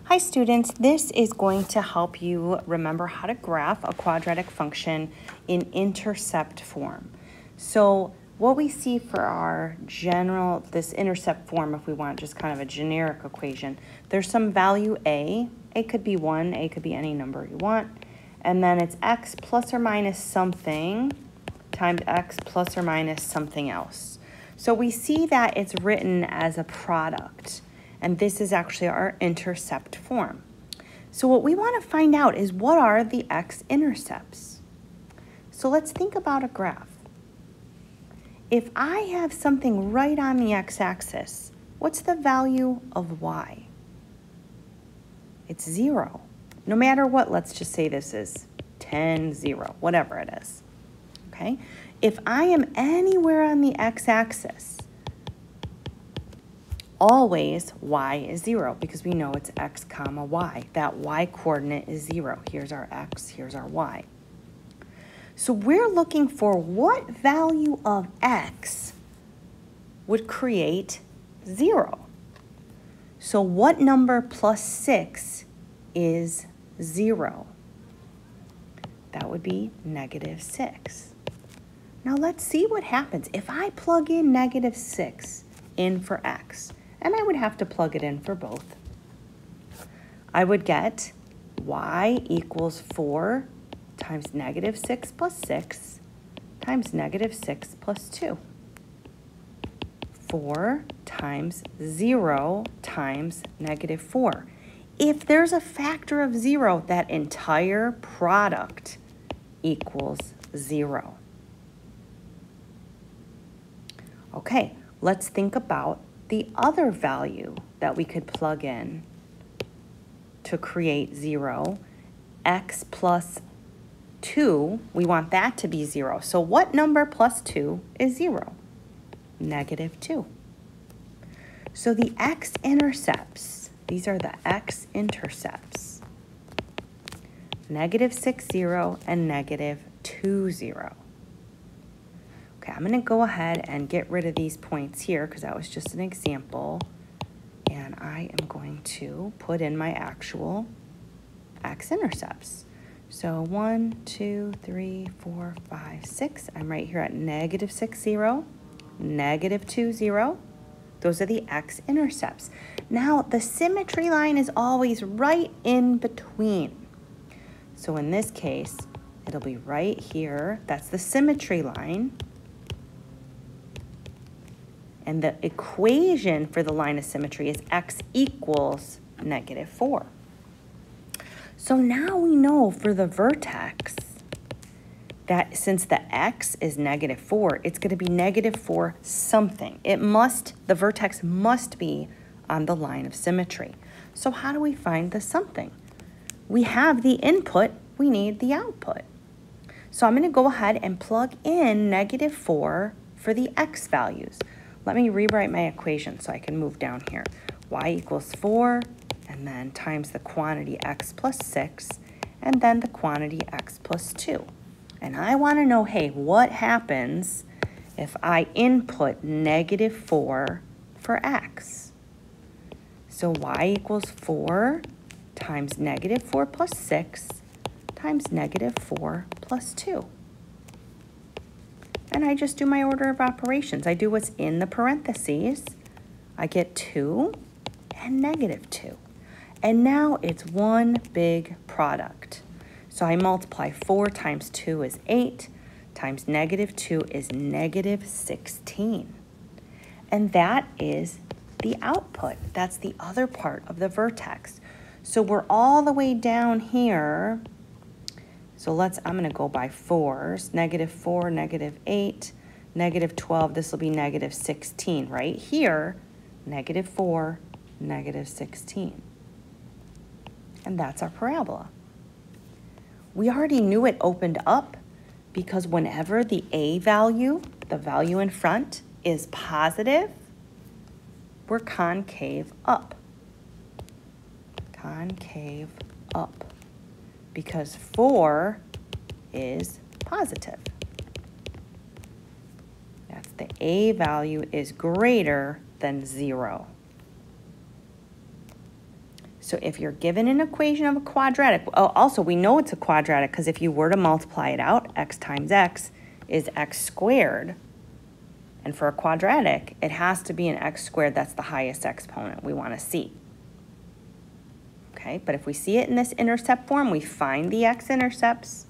Hi students, this is going to help you remember how to graph a quadratic function in intercept form. So what we see for our this intercept form, if we want just kind of a generic equation, there's some value a could be 1, a could be any number you want, and then it's x plus or minus something times x plus or minus something else. So we see that it's written as a product. And this is actually our intercept form. So what we want to find out is what are the x-intercepts? So let's think about a graph. If I have something right on the x-axis, what's the value of y? It's 0. No matter what, let's just say this is 10, 0, whatever it is. Okay? If I am anywhere on the x-axis, always y is 0 because we know it's x comma y. That y coordinate is 0. Here's our x, here's our y. So we're looking for what value of x would create 0. So what number plus 6 is 0? That would be -6. Now let's see what happens if I plug in -6 in for x. And I would have to plug it in for both. I would get y equals 4 times -6 plus 6 times -6 plus 2. 4 times 0 times -4. If there's a factor of 0, that entire product equals 0. Okay, let's think about the other value that we could plug in to create 0, x plus 2, we want that to be 0. So what number plus 2 is 0? -2. So the x-intercepts, these are the x-intercepts, -6, 0, and -2, 0. Okay, I'm going to go ahead and get rid of these points here because that was just an example. And I am going to put in my actual x-intercepts. So 1, 2, 3, 4, 5, 6. I'm right here at -6, 0, -2, 0. Those are the x-intercepts. Now, the symmetry line is always right in between. So in this case, it'll be right here. That's the symmetry line. And the equation for the line of symmetry is x equals -4. So now we know for the vertex that since the x is -4, it's going to be -4 something. The vertex must be on the line of symmetry. So how do we find the something? We have the input, we need the output. So I'm going to go ahead and plug in -4 for the x values. Let me rewrite my equation so I can move down here. Y equals 4, and then times the quantity x plus 6, and then the quantity x plus 2. And I want to know, hey, what happens if I input -4 for x? So y equals 4 times -4 plus 6 times -4 plus 2. And I just do my order of operations. I do what's in the parentheses. I get 2 and -2. And now it's one big product. So I multiply 4 times 2 is 8, times -2 is -16. And that is the output. That's the other part of the vertex. So we're all the way down here. So I'm going to go by 4s, -4, -8, -12, this will be -16. Right here, -4, -16. And that's our parabola. We already knew it opened up because whenever the a value, the value in front, is positive, we're concave up. Concave up. Because 4 is positive. That's the a value is greater than 0. So if you're given an equation of a quadratic, also we know it's a quadratic because if you were to multiply it out, x times x is x squared. And for a quadratic, it has to be an x squared that's the highest exponent we want to see. Okay, but if we see it in this intercept form, we find the x-intercepts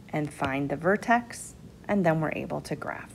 and find the vertex, and then we're able to graph.